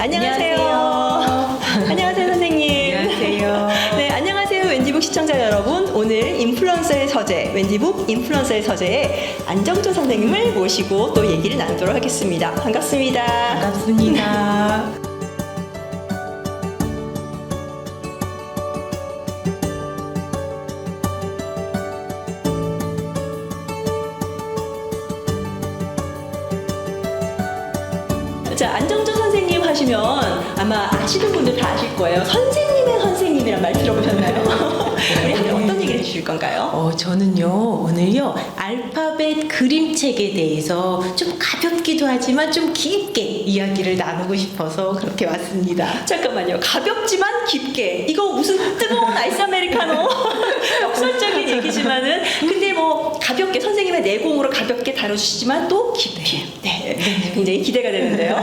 안녕하세요. 안녕하세요, 선생님. 안녕하세요. 네, 안녕하세요, 웬디북 시청자 여러분. 오늘 인플루언서의 서재, 웬디북 인플루언서의 서재에 안정조 선생님을 모시고 또 얘기를 나누도록 하겠습니다. 반갑습니다. 반갑습니다. 자, 안정조 선생님 하시면 아마 아시는 분들 다 아실 거예요. 선생님의 선생님이란 말 들어보셨나요? 우리 어떤 얘기를 해주실 건가요? 저는요, 오늘요, 알파벳 그림책에 대해서 좀 가볍기도 하지만 좀 깊게 이야기를 나누고 싶어서 그렇게 왔습니다. 잠깐만요. 가볍지만 깊게. 이거 무슨 뜨거운 아이스 아메리카노? 역설적인 얘기지만은 근데 뭐 가볍게 선생님의 내공으로 가볍게 다뤄주시지만 또 깊이. 네, 굉장히 기대가 되는데요.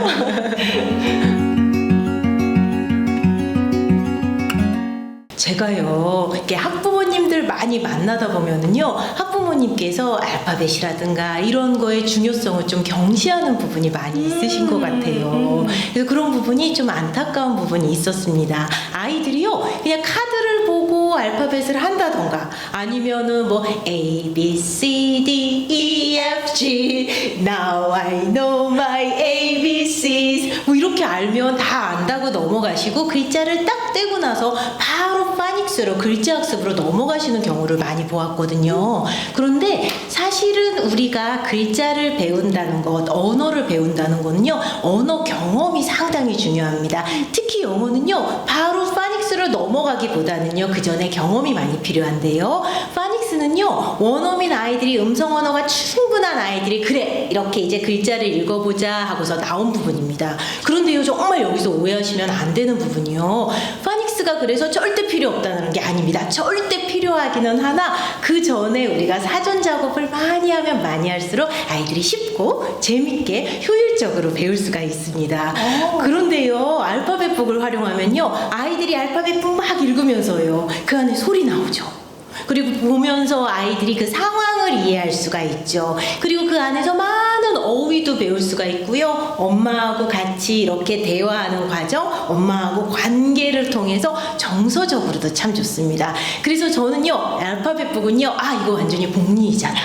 제가요, 이렇게 학부모님들 많이 만나다 보면은요, 학부모님께서 알파벳이라든가 이런 거의 중요성을 좀 경시하는 부분이 많이 있으신 것 같아요. 그래서 그런 부분이 좀 안타까운 부분이 있었습니다. 아이들이요, 그냥 카드를 보고 알파벳을 한다던가 아니면은 뭐 A, B, C, D, E, F, G Now I know my ABCs 뭐 이렇게 알면 다 안다고 넘어가시고 글자를 딱 떼고 나서 바로 파닉스로 글자 학습으로 넘어가시는 경우를 많이 보았거든요. 그런데 사실은 우리가 글자를 배운다는 것, 언어를 배운다는 것은요, 언어 경험이 상당히 중요합니다. 특히 영어는요, 바로 파닉스로 넘어가기보다는요, 그 전에 경험이 많이 필요한데요. 파닉스는요, 원어민 아이들이 음성 언어가 충분한 아이들이 그래 이렇게 이제 글자를 읽어보자 하고서 나온 부분입니다. 그런데요, 정말 여기서 오해하시면 안 되는 부분이요. 파닉스가 그래서 절대 필요 없다는 게 아닙니다. 절대 필요하기는 하나 그 전에 우리가 사전 작업을 많이 하면 많이 할수록 아이들이 쉽고 재밌게 효율적으로 배울 수가 있습니다. 그런데요, 알파벳북을 활용하면요, 아이들이 알파벳북 막 읽으면서요, 그 안에 소리 나오죠. 그리고 보면서 아이들이 그 상황을 이해할 수가 있죠. 그리고 그 안에서 많은 어휘도 배울 수가 있고요. 엄마하고 같이 이렇게 대화하는 과정, 엄마하고 관계를 통해서 정서적으로도 참 좋습니다. 그래서 저는요, 알파벳북은요, 이거 완전히 복리이자다.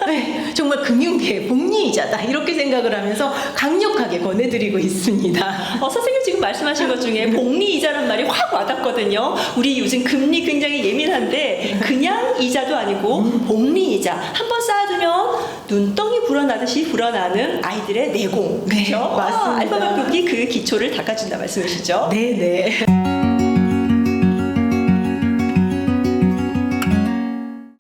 네, 정말 금융계의 복리이자다. 이렇게 생각을 하면서 강력하게 권해드리고 있습니다. 선생님 지금 말씀하신 것 중에 복리이자란 말이 확 와닿거든요. 우리 요즘 금리 굉장히 예민한데 그냥 이자도 아니고 복리이자 한번 쌓아두면 눈덩이 불어나듯이 불어나는 아이들의 내공. 네, 그렇죠? 맞습니다. 알파벳북이 그 기초를 닦아준다 말씀이시죠? 네네.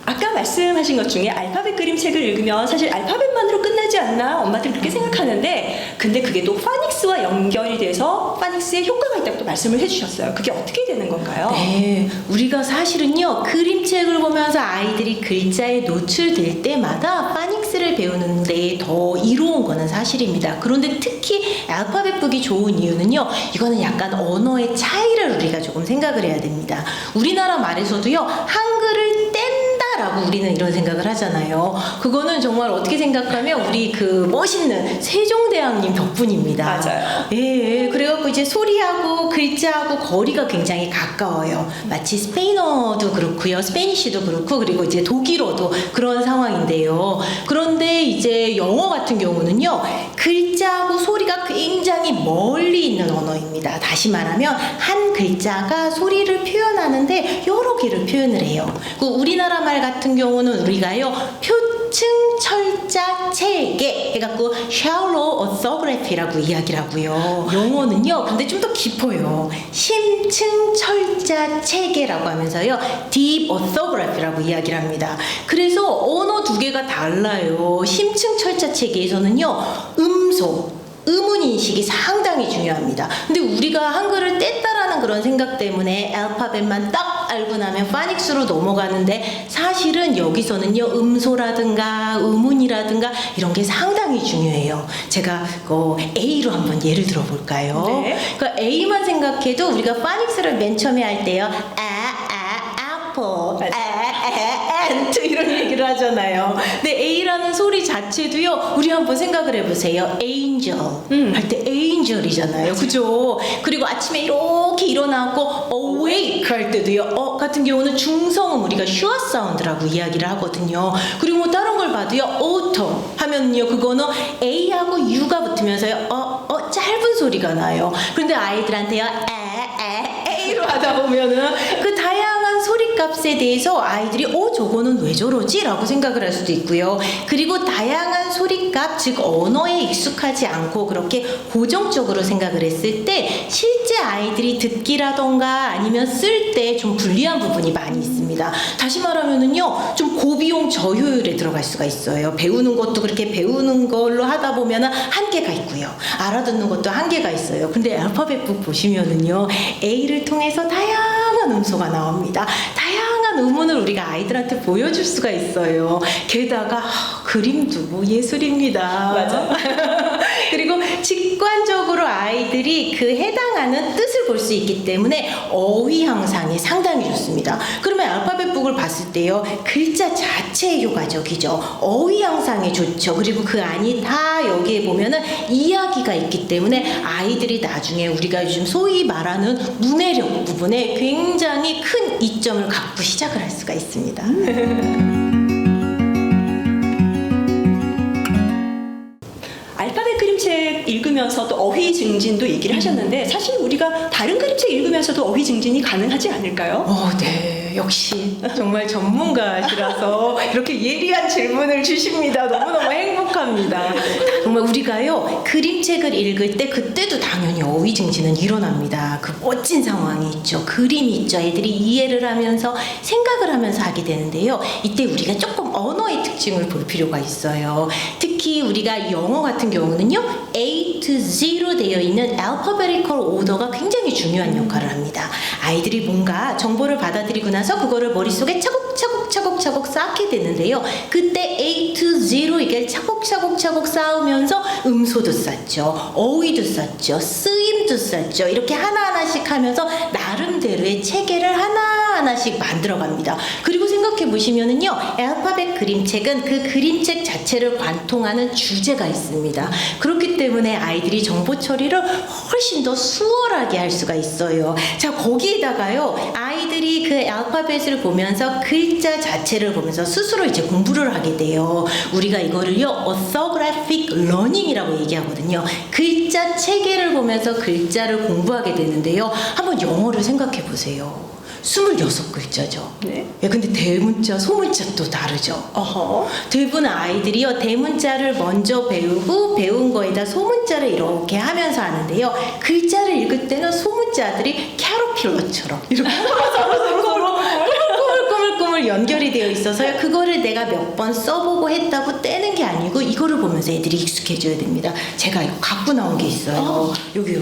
아까 말씀하신 것 중에 알파벳 그림책을 읽으면 사실 알파벳만으로 끝나지 않나 엄마들 그렇게 생각하는데 근데 그게 또 파닉스와 연결이 돼서 파닉스에 효과가 있다고 또 말씀을 해주셨어요. 그게 어떻게 되는 건가요? 네, 우리가 사실은요, 그림책을 보면서 아이들이 글자에 노출될 때마다 파닉스를 배우는 데 더 이로운 거는 사실입니다. 그런데 특히 알파벳북이 좋은 이유는요, 이거는 약간 언어의 차이를 우리가 조금 생각을 해야 됩니다. 우리나라 말에서도요, 한글을 뗀다라고 우리는 이런 생각을 하잖아요. 그거는 정말 어떻게 생각하면 우리 그 멋있는 세종대왕님 덕분입니다. 맞아요. 예, 그래갖고 이제 소리하고 글자하고 거리가 굉장히 가까워요. 마치 스페인어도 그렇고요, 스페니쉬도 그렇고, 그리고 이제 독일어도 그런 상황인데요. 그런데 이제 영어 같은 경우는요, 글자하고 소리가 굉장히 멀리 있는 언어입니다. 다시 말하면 한 글자가 소리를 표현하는데 여러 개를 표현을 해요. 그 우리나라 말 같은 경우는 우리가요, 표층 철자 체계 해갖고 shallow orthography라고 이야기를 하고요. 영어는요, 근데 좀 더 깊어요. 심층 철자 체계라고 하면서요, deep orthography라고 이야기를 합니다. 그래서 언어 두 개가 달라요. 심층 철자 체계에서는요, 음소, 음운 인식이 상당히 중요합니다. 근데 우리가 한글을 뗐다라는 그런 생각 때문에 알파벳만 딱 알고 나면 파닉스로 넘어가는데 사실은 여기서는요, 음소라든가 음운이라든가 이런 게 상당히 중요해요. 제가 A로 한번 예를 들어볼까요? 네. 그러니까 A만 생각해도 우리가 파닉스를 맨 처음에 할 때요, apple, ant 이런 얘기를 하잖아요. 근데 A라는 소리 자체도요. 우리 한번 생각을 해보세요. angel 할 때 angel이잖아요. 그죠? 그리고 아침에 이렇게 일어나고 awake 할 때도요. 같은 경우는 중성음 우리가 sure 사운드라고 이야기를 하거든요. 그리고 뭐 다른 걸 봐도요. autumn 하면요. 그거는 A하고 U가 붙으면서요. 짧은 소리가 나요. 그런데 아이들한테요. A로 하다 보면은 그 다양한 소리값에 대해서 아이들이 저거는 왜 저러지? 라고 생각을 할 수도 있고요. 그리고 다양한 소리값, 즉 언어에 익숙하지 않고 그렇게 고정적으로 생각을 했을 때 실제 아이들이 듣기라던가 아니면 쓸 때 좀 불리한 부분이 많이 있습니다. 다시 말하면은요, 좀 고비용 저효율에 들어갈 수가 있어요. 배우는 것도 그렇게 배우는 걸로 하다 보면은 한계가 있고요. 알아듣는 것도 한계가 있어요. 근데 알파벳북 보시면은요, A를 통해서 다양한 음소가 나옵니다. 다양한 음운을 우리가 아이들한테 보여줄 수가 있어요. 게다가 그림도 뭐 예술입니다. 맞아. 그리고 직관적으로 아이들이 그 해당하는 뜻을 볼 수 있기 때문에 어휘 향상이 상당히 좋습니다. 그러면 알파벳북을 봤을 때요, 글자 자체의 효과적이죠. 어휘 향상이 좋죠. 그리고 그 안이 다 여기에 보면은 이야기가 있기 때문에 아이들이 나중에 우리가 요즘 소위 말하는 문해력 부분에 굉장히 큰 이점을 갖고 시작을 할 수가 있습니다. 알파벳 그림책 읽으면서 또 어휘 증진도 얘기를 하셨는데 사실 우리가 다른 그림책 읽으면서도 어휘 증진이 가능하지 않을까요? 네. 역시 정말 전문가시라서 이렇게 예리한 질문을 주십니다. 너무너무 행복합니다. 정말 우리가요, 그림책을 읽을 때 그때도 당연히 어휘 증진은 일어납니다. 그 멋진 상황이 있죠. 그림이 있죠. 애들이 이해를 하면서 생각을 하면서 하게 되는데요. 이때 우리가 조금 언어의 특징을 볼 필요가 있어요. 특히 우리가 영어 같은 경우는요, A to Z로 되어 있는 alphabetical order가 굉장히 중요한 역할을 합니다. 아이들이 뭔가 정보를 받아들이고 나서 그거를 머릿속에 차곡차곡 쌓게 되는데요. 그때 A to Z로 이게 차곡차곡 쌓으면서 음소도 쌓죠. 어휘도 쌓죠. 쓰임도 쌓죠. 이렇게 하나하나씩 하면서 나름대로의 체계를 하나하나씩 만들어갑니다. 그리고 생각해 보시면은요, 알파벳 그림책은 그 그림책 자체를 관통하는 주제가 있습니다. 그렇기 때문에 아이들이 정보 처리를 훨씬 더 수월하게 할 수가 있어요. 자, 거기에다가요, 아이들이 그 알파벳을 보면서 글자 자체를 보면서 스스로 이제 공부를 하게 돼요. 우리가 이거를요, orthographic learning이라고 얘기하거든요. 글자 체계를 보면서 글자를 공부하게 되는데요. 한번 영어를 생각해 보세요. 26글자죠. 네. 근데 대문자, 소문자 또 다르죠. 대부분 아이들이요, 대문자를 먼저 배우고 배운 거에다 소문자를 이렇게 하면서 하는데요. 글자를 읽을 때는 소문자들이 캐러필러처럼 이렇게 서로 꾸물꾸물 연결이 되어 있어서요. 그거를 내가 몇 번 써보고 했다고 떼는 게 아니고 이거를 보면서 애들이 익숙해져야 됩니다. 제가 이거 갖고 나온 게 있어요. 여기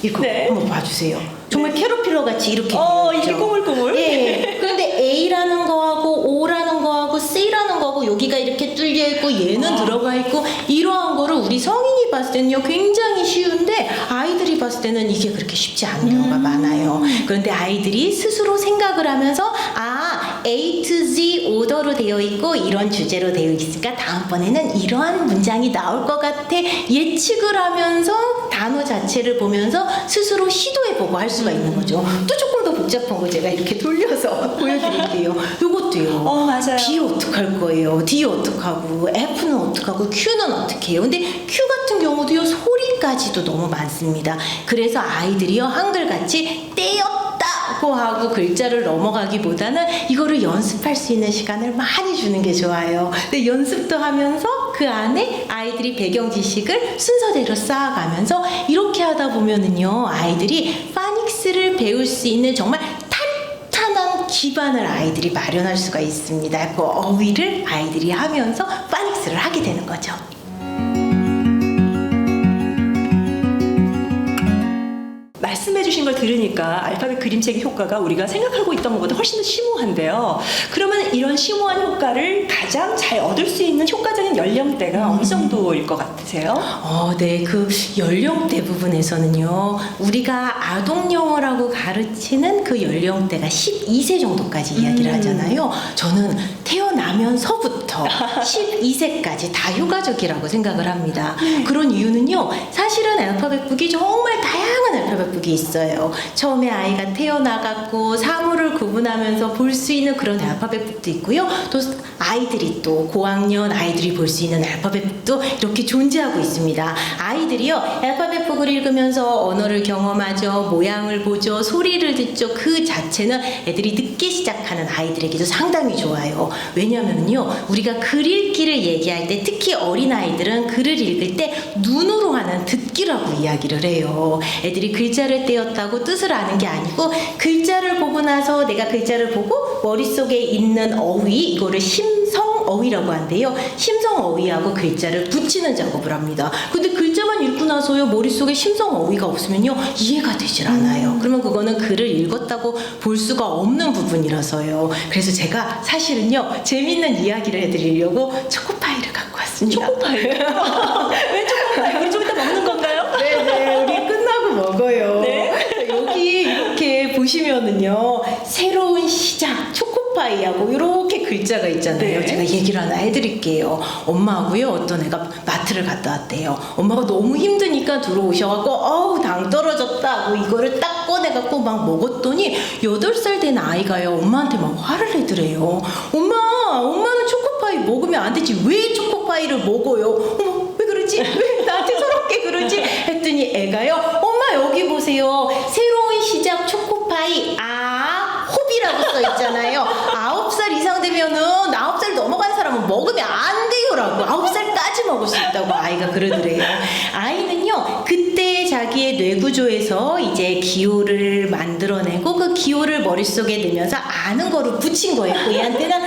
이거 네. 한번 봐주세요. 정말 캐러필러 같이 이렇게 되어 있죠. 이게 꾸물꾸물. 예. 그런데 A라는 거하고 O라는 거하고 C라는 거하고 여기가 이렇게 뚫려 있고 얘는 들어가 있고 이러한 거를 우리 성인이 봤을 때는요, 굉장히 쉬운데 아이들이 봤을 때는 이게 그렇게 쉽지 않은 경우가 많아요. 그런데 아이들이 스스로 생각을 하면서 A to Z 오더로 되어 있고 이런 주제로 되어 있으니까 다음번에는 이러한 문장이 나올 것 같아 예측을 하면서 단어 자체를 보면서 스스로 시도해보고 할 수가 있는 거죠. 또 조금 더 복잡한 거 제가 이렇게 돌려서 보여드릴게요. 요것도요. 맞아요. B 어떡할 거예요? D 어떡하고 F는 어떡하고 Q는 어떡해요? 근데 Q 같은 경우도요, 소리까지도 너무 많습니다. 그래서 아이들이요, 한글같이 떼었다고 하고 글자를 넘어가기보다는 이거를 연습할 수 있는 시간을 많이 주는 게 좋아요. 근데 연습도 하면서 그 안에 아이들이 배경 지식을 순서대로 쌓아가면서 이렇게 하다 보면은요, 아이들이 파닉스를 배울 수 있는 정말 탄탄한 기반을 아이들이 마련할 수가 있습니다. 그 어휘를 아이들이 하면서 파닉스를 하게 되는 거죠. 말씀해 주신 걸 들으니까 알파벳 그림책의 효과가 우리가 생각하고 있던 것보다 훨씬 더 심오한데요. 그러면 이런 심오한 효과를 가장 잘 얻을 수 있는 효과적인 연령대가 어느 정도일 것 같으세요? 네. 그 연령대 부분에서는요, 우리가 아동영어라고 가르치는 그 연령대가 12세 정도까지 이야기를 하잖아요. 저는 태어나면서부터 12세까지 다 효과적이라고 생각을 합니다. 그런 이유는요, 사실은 알파벳북이 정말 다양한 알파벳북이 있어요. 처음에 아이가 태어나갖고 사물을 구분하면서 볼 수 있는 그런 알파벳북도 있고요. 또 아이들이 또 고학년 아이들이 볼 수 있는 알파벳북도 이렇게 존재하고 있습니다. 아이들이요, 알파벳북을 읽으면서 언어를 경험하죠. 모양을 보죠. 소리를 듣죠. 그 자체는 애들이 늦게 시작하는 아이들에게도 상당히 좋아요. 왜냐면요, 우리가 글 읽기를 얘기할 때, 특히 어린아이들은 글을 읽을 때 눈으로 하는 듣기라고 이야기를 해요. 애들이 글자를 떼었다고 뜻을 아는 게 아니고, 글자를 보고 나서 내가 글자를 보고 머릿속에 있는 어휘, 이거를 심성어휘라고 한대요. 심성어휘하고 글자를 붙이는 작업을 합니다. 근데 글자만 읽고 나서요, 머릿속에 심성어휘가 없으면요, 이해가 되질 않아요. 그러면 그거는 글을 읽었다고 볼 수가 없는 부분이라서요. 그래서 제가 사실은요, 재밌는 이야기를 해드리려고 초코파이를 갖고 왔습니다. 초코파이요? 왜 초코파이? 우리 좀 이따 먹는 건가요? 네네, 우리 끝나고 먹어요. 네. 여기 이렇게 보시면은요, 새로운 시작 초코파이하고 이렇게 글자가 있잖아요. 네. 제가 얘기를 하나 해드릴게요. 엄마하고요, 어떤 애가 마트를 갔다 왔대요. 엄마가 너무 힘드니까 들어오셔갖고 어우 당 떨어졌다 하고 이거를 딱 꺼내갖고 막 먹었더니 8살 된 아이가요, 엄마한테 막 화를 내더래요. 엄마는 초코파이 먹으면 안 되지, 왜 초코파이를 먹어요? 어머, 왜 그러지? 왜 나한테 서럽게 그러지? 했더니 애가요, 엄마 여기 보세요, 새로운 시작 초코파이 호비라고 써있잖아요. 9살 이상 되면은, 9살 넘어간 사람은 먹으면 안 돼요라고, 9살까지 먹을 수 있다고 아이가 그러더래요. 아이는요, 그때 자기의 뇌구조에서 이제 기호를 만들어내고 그 기호를 머릿속에 넣으면서 아는 거를 붙인 거예요. 그 애한테는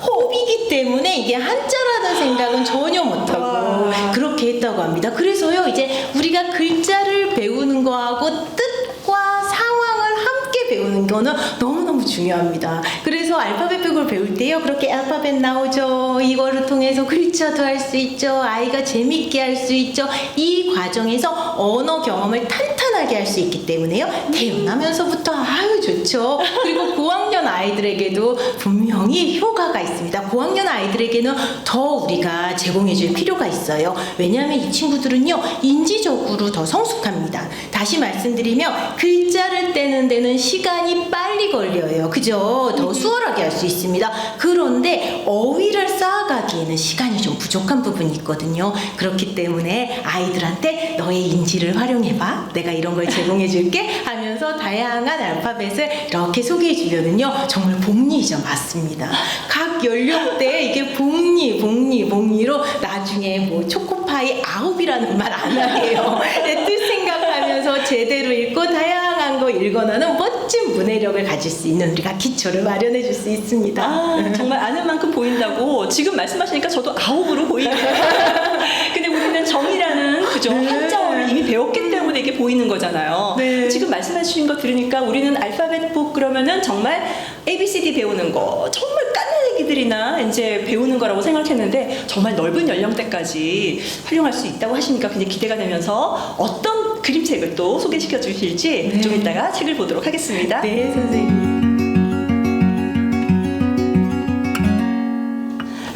호비기 때문에 이게 한자라는 생각은 전혀 못하고 그렇게 했다고 합니다. 그래서요, 이제 우리가 글자를 배우는 거하고 뜻과 상황을 함께 배우는 거는 너무너무 중요합니다. 그래서 알파벳북을 배울 때요, 그렇게 알파벳 나오죠. 이거를 통해서 글자도 할 수 있죠. 아이가 재밌게 할 수 있죠. 이 과정에서 언어 경험을 탄탄하게 할 수 있기 때문에요, 태어나면서부터 아유 좋죠. 그리고 고학년 아이들에게도 분명히 효과가 있습니다. 고학년 아이들에게는 더 우리가 제공해줄 필요가 있어요. 왜냐하면 이 친구들은요, 인지적으로 더 성숙합니다. 다시 말씀드리면 글자를 떼는 데는 시간이 빨리 걸려요. 그죠? 더 수월하게 할 수 있습니다. 그런데 어휘를 쌓아가기에는 시간이 좀 부족한 부분이 있거든요. 그렇기 때문에 아이들한테 너의 인지를 활용해봐, 내가 이런 걸 제공해줄게 하면서 다양한 알파벳을 이렇게 소개해주면은요, 정말 복리이죠. 맞습니다. 각 연령대 이게 복리로 나중에 뭐 초코파이 9이라는 말 안 하게요. 뜻 생각하면서 제대로 읽고 다양한 거 읽어나는 멋진 문해력을 가질 수 있는 우리가 기초를 마련해 줄 수 있습니다. 정말 아는 만큼 보인다고 지금 말씀하시니까 저도 9으로 보이네요. 근데 우리는 정이라는 그죠? 네. 한자어를 이미 배웠기 때문에 이게 보이는 거잖아요. 네. 지금 말씀하신 거 들으니까 우리는 알파벳북 그러면은 정말 ABCD 배우는 거 정말 까내기들이나 이제 배우는 거라고 생각했는데 정말 넓은 연령대까지 활용할 수 있다고 하시니까 굉장히 기대가 되면서 어떤 그림책을 또 소개시켜 주실지 네. 좀 이따가 책을 보도록 하겠습니다. 네, 선생님.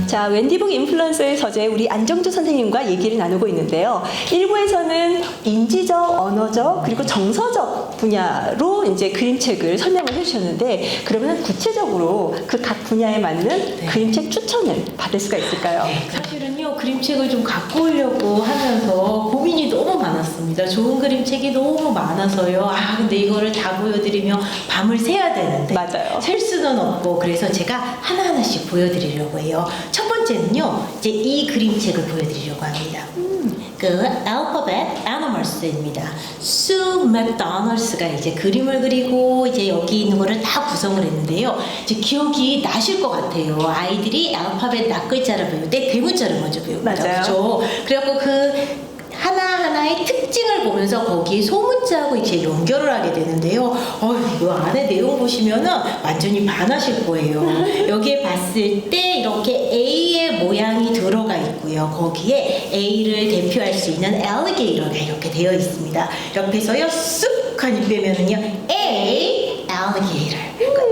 자, 웬디북 인플루언서의 서재 우리 안정주 선생님과 얘기를 나누고 있는데요. 1부에서는 인지적, 언어적, 그리고 정서적 분야로 이제 그림책을 설명을 해주셨는데, 그러면 구체적으로 그 각 분야에 맞는 그림책 추천을 받을 수가 있을까요? 사실은요, 그림책을 좀 갖고 오려고 하면서 고민이 너무 많았습니다. 좋은 그림책이 너무 많아서요. 근데 이거를 다 보여드리면 밤을 새야 되는데 맞아요. 셀 수는 없고, 그래서 제가 하나하나씩 보여드리려고 해요. 첫 번째는요, 이제 이 그림책을 보여드리려고 합니다. 그 알파벳 애니멀스입니다. 수 맥도널드가 이제 그림을 그리고 이제 여기 있는 거를 다 구성을 했는데요. 이제 기억이 나실 것 같아요. 아이들이 알파벳 낱글자를 배울 때 대문자를 먼저 배웁니다. 맞아요. 그렇죠? 그래갖고 그 하나하나 하나하나의 특징을 보면서 거기에 소문자하고 이제 연결을 하게 되는데요. 이거 안에 내용 보시면은 완전히 반하실 거예요. 여기에 봤을 때 이렇게 A의 모양이 들어가 있고요. 거기에 A를 대표할 수 있는 alligator가 이렇게 되어 있습니다. 옆에서요 쑥 하니 빼면은요 A alligator.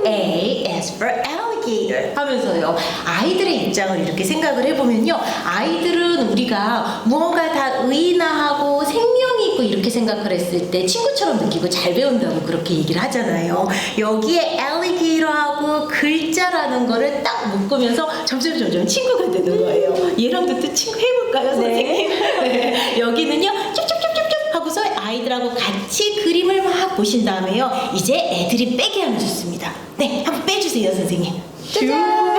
A is for alligator 하면서요 아이들의 입장을 이렇게 생각을 해보면요 아이들은 우리가 무언가 다 의인화하고 생명이 있고 이렇게 생각을 했을 때 친구처럼 느끼고 잘 배운다고 그렇게 얘기를 하잖아요. 여기에 alligator하고 글자라는 거를 딱 묶으면서 점점 친구가 되는 거예요. 얘랑도 또 친구 해볼까요, 선생님? 네. 여기는요 쭉쭉쭉쭉쭉 하고서 아이들하고 같이 그림을 막 보신 다음에요 이제 애들이 빼게 하면 좋습니다. 네, 한번 빼주세요, 선생님. 짜잔!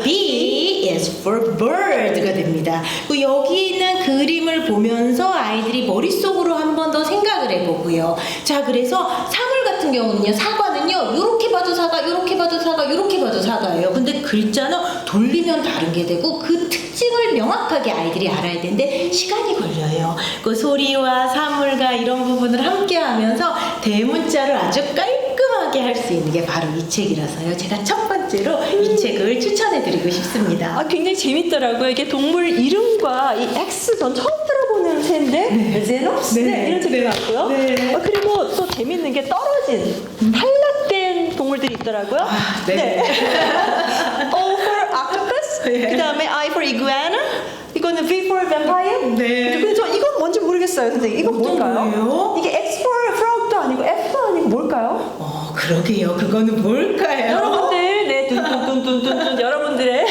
B is for bird가 됩니다. 여기 있는 그림을 보면서 아이들이 머릿속으로 한 번 더 생각을 해보고요. 자, 그래서 사물 같은 경우는요, 사과는요, 요렇게 봐도 사과, 요렇게 봐도 사과, 요렇게 봐도 사과예요. 근데 글자는 돌리면 다른 게 되고 그 특징을 명확하게 아이들이 알아야 되는데 시간이 걸려요. 그 소리와 사물과 이런 부분을 함께 하면서 대문자를 아주 깔끔하게 할 수 있는 게 바로 이 책이라서요. 제가 첫 번째로 이 책을 추천해드리고 싶습니다. 굉장히 재밌더라고요. 이게 동물 이름과 이 X 전 처음 들어보는 새인데 제노스 이런 책이 나왔고요. 네. 그리고 또 재밌는 게 떨어진 탈락된 동물들이 있더라고요. 네. O for octopus, 그다음에 I for iguana, 이거는 V for vampire. 네. 근데 저 이건 뭔지 모르겠어요, 선생님. 이건 어떤 뭘까요? 거예요? 이게 X for frog도 아니고 F도 아니고 뭘까요? 그러게요. 그거는 뭘까요? 여러분들, 네, 둔둔둔둔둔 여러분들의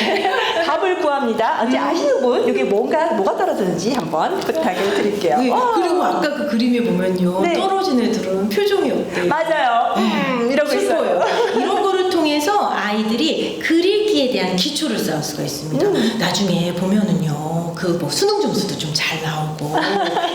답을 구합니다. 이제 아시는 분, 여기 뭐가 떨어졌는지 한번 부탁을 드릴게요. 네, 그리고 아까 그 그림에 보면요. 네. 떨어진 애들은 표정이 어때요? 맞아요. 이러고 있어요. 이런 거를 통해서 아이들이 그리기에 대한 기초를 쌓을 수가 있습니다. 나중에 보면은요. 그 뭐 수능 점수도 좀 잘 나오고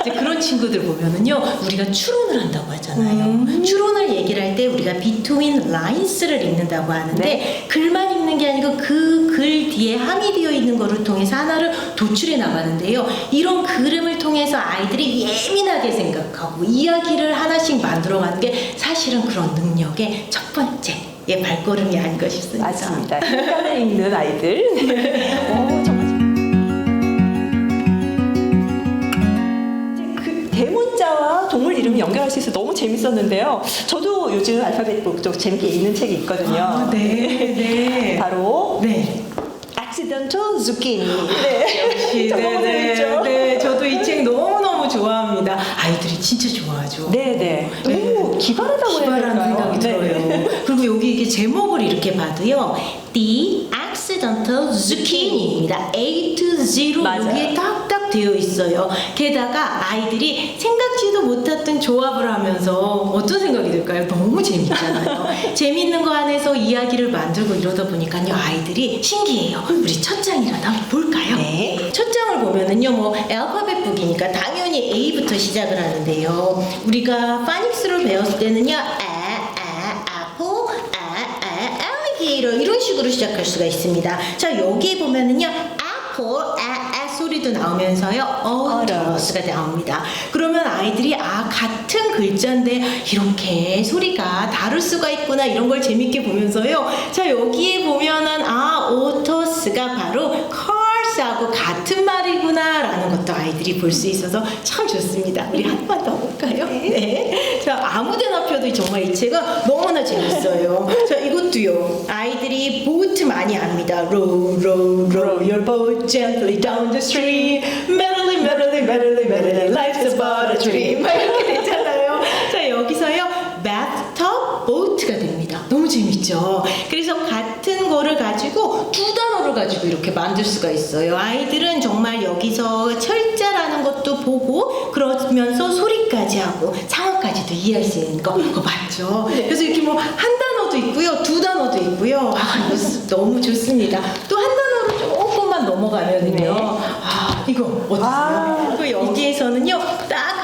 이제 그런 친구들 보면은요. 우리가 추론을 한다고 하잖아요. 추론을 얘기를 할 때 우리가 between lines를 읽는다고 하는데 네. 글만 읽는 게 아니고 그 글 뒤에 함의되어 있는 거를 통해서 하나를 도출해 나가는데요. 이런 그림을 통해서 아이들이 예민하게 생각하고 이야기를 하나씩 만들어가는 게 사실은 그런 능력의 첫 번째 발걸음이 아닌가 싶습니다. 맞습니다. 인간을 읽는 아이들. 정말 그 대문자와 동물 이름을 연결할 수 있어서 너무 재밌었는데요. 저도 요즘 알파벳북 좀 재밌게 읽는 책이 있거든요. 네. 바로 네. Accidental Zucchini. 네. 역시 너무 재밌죠? 네, 저도 이 책 너무너무 좋아합니다. 아이들이 진짜 좋아하죠. 네네. 너무 기발하다고 해야 기발한 될까요? 생각이 들어요. 그리고 여기 이게 제목을 이렇게 봐도요. The Accidental Zucchini입니다. A to Z로 맞아요. 여기에 딱딱 되어 있어요. 게다가 아이들이 생각지도 못했던 조합을 하면서 어떤 생각이 들까요? 너무 재밌잖아요. 재밌는 거 안에서 이야기를 만들고 이러다 보니까요. 아이들이 신기해요. 우리 첫 장이라도 한번 볼까요? 네. 첫 장을 보면은요. 뭐 알파벳 북이니까 당연히 A부터 시작을 하는데요. 우리가 파닉스를 배웠을 때는요. alligator 이런 식으로 시작할 수가 있습니다. 자, 여기 보면은요. apple, 소리도 나오면서요. autos가 나옵니다. 그러면 아이들이 같은 글자인데 이렇게 소리가 다를 수가 있구나 이런 걸 재밌게 보면서요. 자, 여기에 보면은 autos가 바로 cars하고 같은 말이구나 라는 것도 아이들이 볼 수 있어서 참 좋습니다. 우리 한 번 더 볼까요? 네. 자, 아무데나 펴도 정말 이 책은 너무나 재밌어요. 자, 이것도요. 아이들이 보트 많이 압니다. Row, row, row your boat gently down the stream. Merrily, merrily, merrily, merrily, life's about a dream. 막 이렇게 되잖아요. 자, 여기서요. bathtub boat가 됩니다. 너무 재밌죠? 그래서 같은 거를 가지고 두 단어를 가지고 이렇게 만들 수가 있어요. 아이들은 정말 여기서 철자라는 것도 보고 그러면서 소리까지 하고 상어까지도 이해할 수 있는 거 그거 맞죠? 그래서 이렇게 뭐 한 단어도 있고요. 두 단어도 있고요. 이거 너무 좋습니다. 또 한 단어로 조금만 넘어가면은요. 이거 어떠세요? 또 여기에서는요. 딱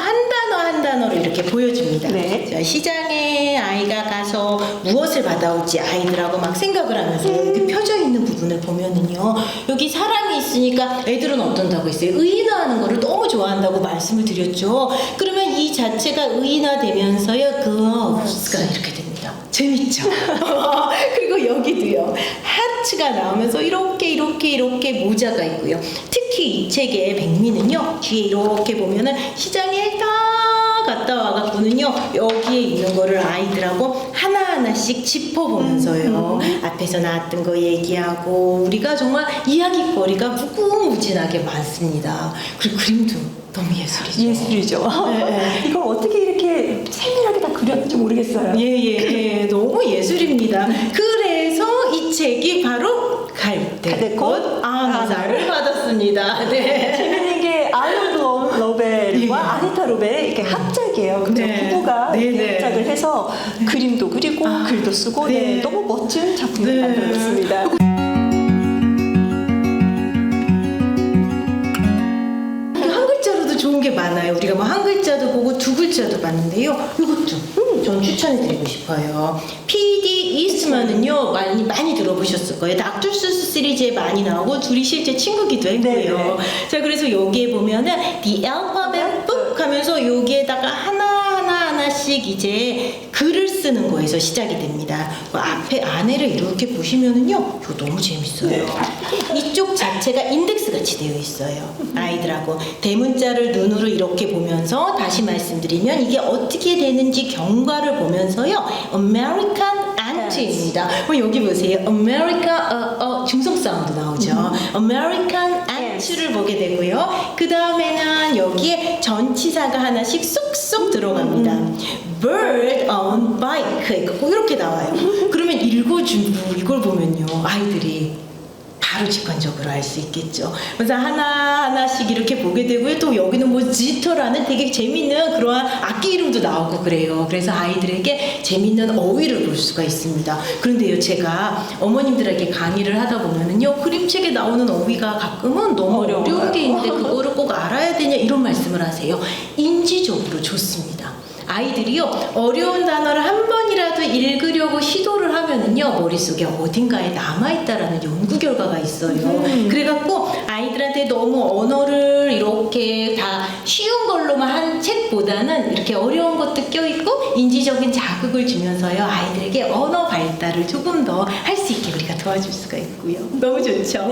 한 단어로 이렇게 보여줍니다. 네. 자, 시장에 아이가 가서 무엇을 받아올지 아이들하고 막 생각을 하면서 이렇게 펴져 있는 부분을 보면은요, 여기 사람이 있으니까 애들은 어떤다고 했어요? 의인화하는 거를 너무 좋아한다고 말씀을 드렸죠. 그러면 이 자체가 의인화되면서요, 그가 이렇게 됩니다. 재밌죠? 그리고 여기도요, 하트가 나오면서 이렇게 모자가 있고요. 특히 이 책의 백미는요, 뒤에 이렇게 보면은 시장에 다 갔다 와갖고는요, 여기에 있는 거를 아이들하고 하나하나씩 짚어보면서요, 앞에서 나왔던 거 얘기하고, 우리가 정말 이야기거리가 무궁무진하게 많습니다. 그리고 그림도 너무 예술이죠. 예술이죠. 네. 이걸 어떻게 이렇게 세밀하게 다 그렸는지 모르겠어요. 예, 너무 예술입니다. 그래서 이 책이 바로 갈대꽃 아나사를 받았습니다. 네. 재밌는 게 아놀드 로벨과 아니타 로벨의 이렇게 합작이에요. 그죠? 네. 부부가 네, 이렇게 네. 합작을 해서 그림도 그리고 글도 쓰고 네. 너무 멋진 작품을 네. 만들었습니다. 한 글자로도 좋은 게 많아요. 우리가 뭐 한 글자도 보고 두 글자도 봤는데요. 이것도 전 추천해드리고 싶어요. P.D. 이스트만은요, 많이 들어보셨을 거예요. 닥터 수스 시리즈에 많이 나오고 둘이 실제 친구기도 했고요. 네. 자, 그래서 여기에 보면은 The Alphabet Book 하면서 여기에다가 하나씩 이제 글을 쓰는 거에서 시작이 됩니다. 그 앞에 안에를 이렇게 보시면은요, 이거 너무 재밌어요. 이쪽 자체가 인덱스 같이 되어 있어요. 아이들하고 대문자를 눈으로 이렇게 보면서 다시 말씀드리면 이게 어떻게 되는지 경과를 보면서요, American Ant입니다. 여기 보세요. America 중성 사운드 나오죠. American Ant를 보게 되고요. 그 다음에는 여기에 전치사가 하나씩 쏙쏙 들어갑니다. Bird on bike 이렇게 나와요. 그러면 읽어주고 이걸 보면요, 아이들이 바로 직관적으로 알 수 있겠죠. 그래서 하나하나씩 이렇게 보게 되고요. 또 여기는 뭐 지터라는 되게 재밌는 그러한 악기 이름도 나오고 그래요. 그래서 아이들에게 재밌는 어휘를 볼 수가 있습니다. 그런데요, 제가 어머님들에게 강의를 하다 보면은요, 그림책에 나오는 어휘가 가끔은 너무 어려운 게 있는데 그거를 꼭 알아야 되냐 이런 말씀을 하세요. 인지적으로 좋습니다. 아이들이요, 어려운 단어를 한 번이라도 읽으려고 시도를 하면은요, 머릿속에 어딘가에 남아있다라는 연구 결과가 있어요. 그래갖고 아이들한테 너무 언어를 이렇게 다 쉬운 걸로만 한 책보다는 이렇게 어려운 것도 껴있고 인지적인 자극을 주면서요, 아이들에게 언어 발달을 조금 더 할 수 있게 우리가 도와줄 수가 있고요. 너무 좋죠.